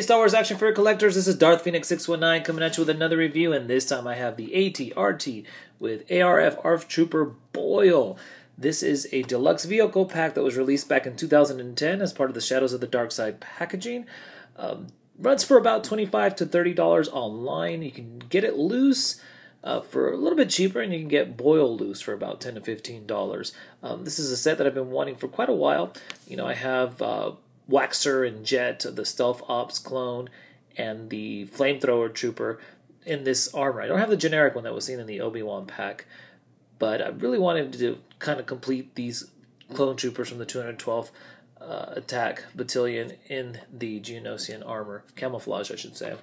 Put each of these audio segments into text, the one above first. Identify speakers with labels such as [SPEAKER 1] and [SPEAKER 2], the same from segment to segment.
[SPEAKER 1] Hey Star Wars action figure collectors, this is Darth Phoenix 619 coming at you with another review, and this time I have the AT-RT with ARF Trooper Boyle. This is a deluxe vehicle pack that was released back in 2010 as part of the Shadows of the Dark Side packaging. Runs for about $25 to $30 online. You can get it loose for a little bit cheaper, and you can get Boyle loose for about $10 to $15. This is a set that I've been wanting for quite a while. You know, I have Waxer and Jet, the Stealth Ops clone, and the Flamethrower Trooper in this armor. I don't have the generic one that was seen in the Obi-Wan pack, but I really wanted to kind of complete these clone troopers from the 212th Attack Battalion in the Geonosian armor, camouflage I should say.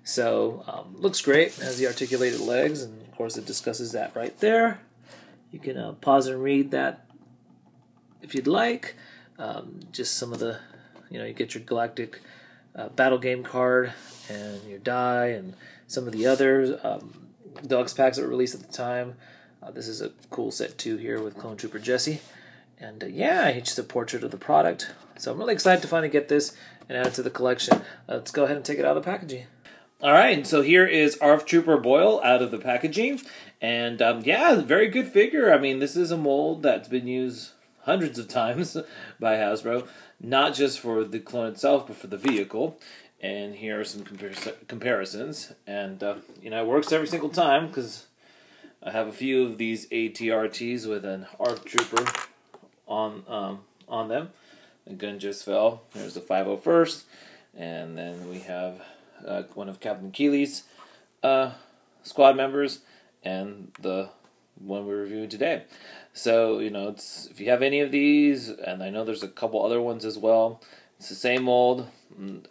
[SPEAKER 1] So, looks great, has the articulated legs, and of course it discusses that right there. You can pause and read that if you'd like. Just some of the, you get your Galactic Battle Game card and your die and some of the other Deluxe packs that were released at the time. This is a cool set too here with Clone Trooper Jesse. And yeah, it's just a portrait of the product. So I'm really excited to finally get this and add it to the collection. Let's go ahead and take it out of the packaging. Alright, so here is ARF Trooper Boyle out of the packaging. And yeah, very good figure. I mean, this is a mold that's been used hundreds of times by Hasbro, not just for the clone itself, but for the vehicle. And here are some comparisons. And, it works every single time, because I have a few of these AT-RTs with an ARF Trooper on them. The gun just fell. There's the 501st. And then we have one of Captain Keeley's squad members, and the one we're reviewing today. So, if you have any of these, and I know there's a couple other ones as well, it's the same mold,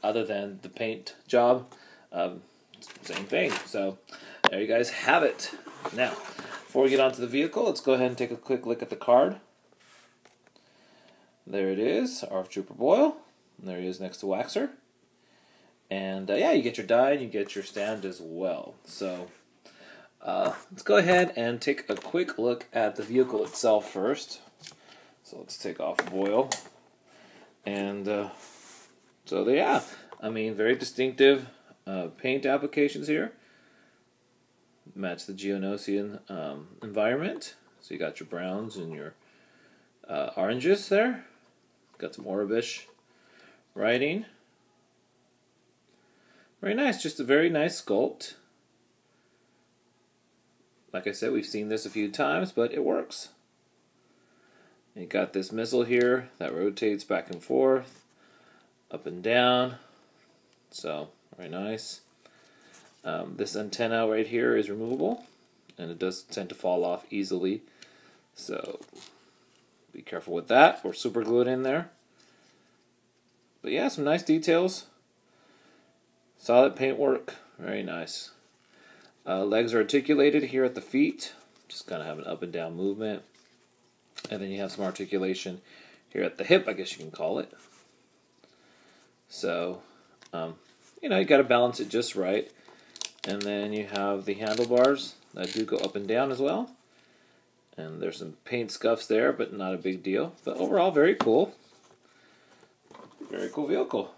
[SPEAKER 1] other than the paint job, same thing. So, there you guys have it. Now, before we get onto the vehicle, let's go ahead and take a quick look at the card. There it is, ARF Trooper Boyle, and there he is next to Waxer. And, yeah, you get your die, and you get your stand as well. So, let's go ahead and take a quick look at the vehicle itself first. So let's take off Boyle. And so yeah, I mean, very distinctive paint applications here. Match the Geonosian environment. So you got your browns and your oranges there. Got some Orabish writing. Very nice, just a very nice sculpt. Like I said, we've seen this a few times, but it works. And you got this missile here that rotates back and forth, up and down. So, very nice. This antenna right here is removable, and it does tend to fall off easily. So, be careful with that, or super glue it in there. But yeah, some nice details. Solid paintwork, very nice. Legs are articulated here at the feet, just kind of have an up and down movement. And then you have some articulation here at the hip, I guess you can call it. So, you got to balance it just right. And then you have the handlebars that do go up and down as well. And there's some paint scuffs there, but not a big deal. But overall, very cool. Very cool vehicle.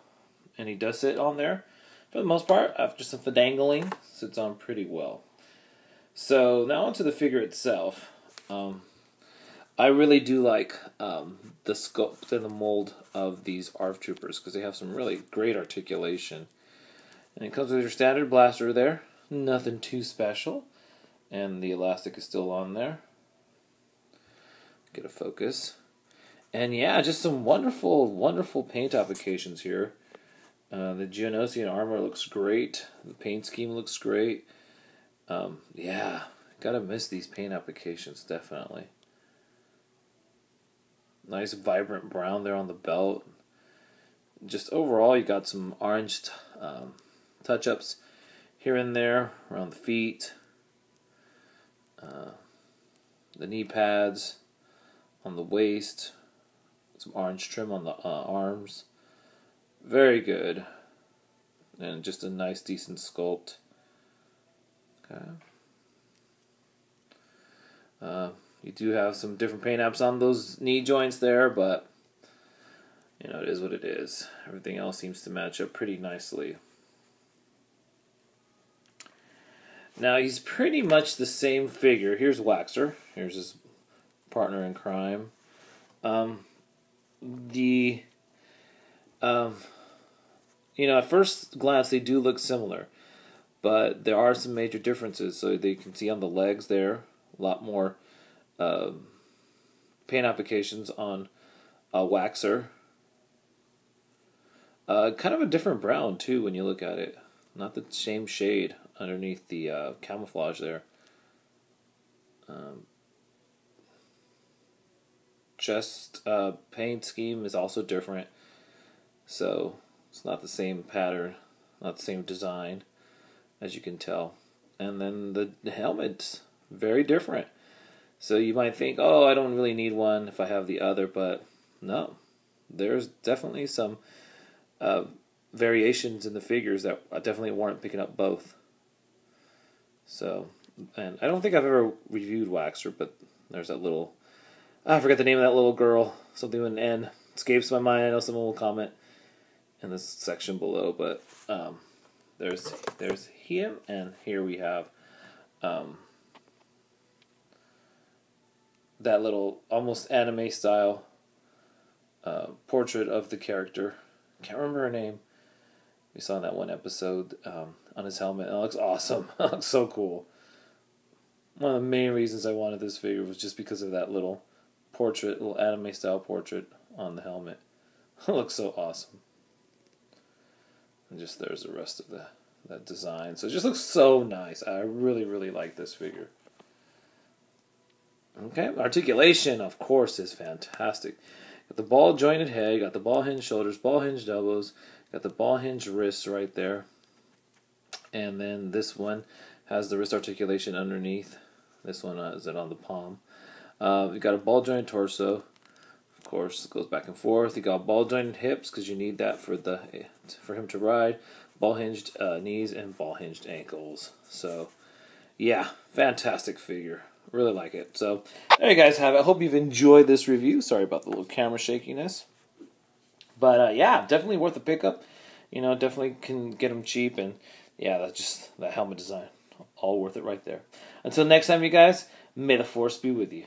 [SPEAKER 1] And he does sit on there, for the most part, after some fidangling, sits on pretty well. So now onto the figure itself. I really do like the sculpt and the mold of these ARF Troopers, because they have some really great articulation. And it comes with your standard blaster there, nothing too special. And the elastic is still on there. Get a focus. And yeah, just some wonderful, wonderful paint applications here. The Geonosian armor looks great. The paint scheme looks great. Yeah, gotta miss these paint applications, definitely. Nice vibrant brown there on the belt. Just overall, you got some orange touch-ups here and there around the feet. The knee pads on the waist. Some orange trim on the arms. Very good. And just a nice, decent sculpt. Okay. You do have some different paint apps on those knee joints there, but You know, it is what it is. Everything else seems to match up pretty nicely. Now, he's pretty much the same figure. Here's Waxer. Here's his partner in crime. You know, at first glance, they do look similar. But there are some major differences. So they can see on the legs there, a lot more paint applications on Waxer. Kind of a different brown, too, when you look at it. Not the same shade underneath the camouflage there. Chest paint scheme is also different. So it's not the same pattern, not the same design, as you can tell. And then the helmet's very different. So you might think, oh, I don't really need one if I have the other, but no. There's definitely some variations in the figures that definitely warrant picking up both. So, and I don't think I've ever reviewed Waxer, but there's that little, I forget the name of that little girl, something with an N, escapes my mind. I know someone will comment in this section below, but there's him, and here we have that little almost anime style portrait of the character. Can't remember her name. We saw in that one episode on his helmet. It looks awesome. It looks so cool. One of the main reasons I wanted this figure was just because of that little portrait, little anime style portrait on the helmet. It looks so awesome. And just there's the rest of that design. So it just looks so nice. I really, really like this figure. Okay, articulation, of course, is fantastic. Got the ball jointed head, got the ball hinge shoulders, ball hinged elbows, got the ball hinge wrists right there. And then this one has the wrist articulation underneath. This one is it on the palm. You got a ball jointed torso. Of course, it goes back and forth. You got ball jointed hips because you need that for him to ride. Ball hinged knees and ball hinged ankles. So, yeah, fantastic figure. Really like it. So, there you guys have it. I hope you've enjoyed this review. Sorry about the little camera shakiness. But, yeah, definitely worth a pickup. You know, definitely can get them cheap. And, yeah, that's just that helmet design. All worth it right there. Until next time, you guys, may the force be with you.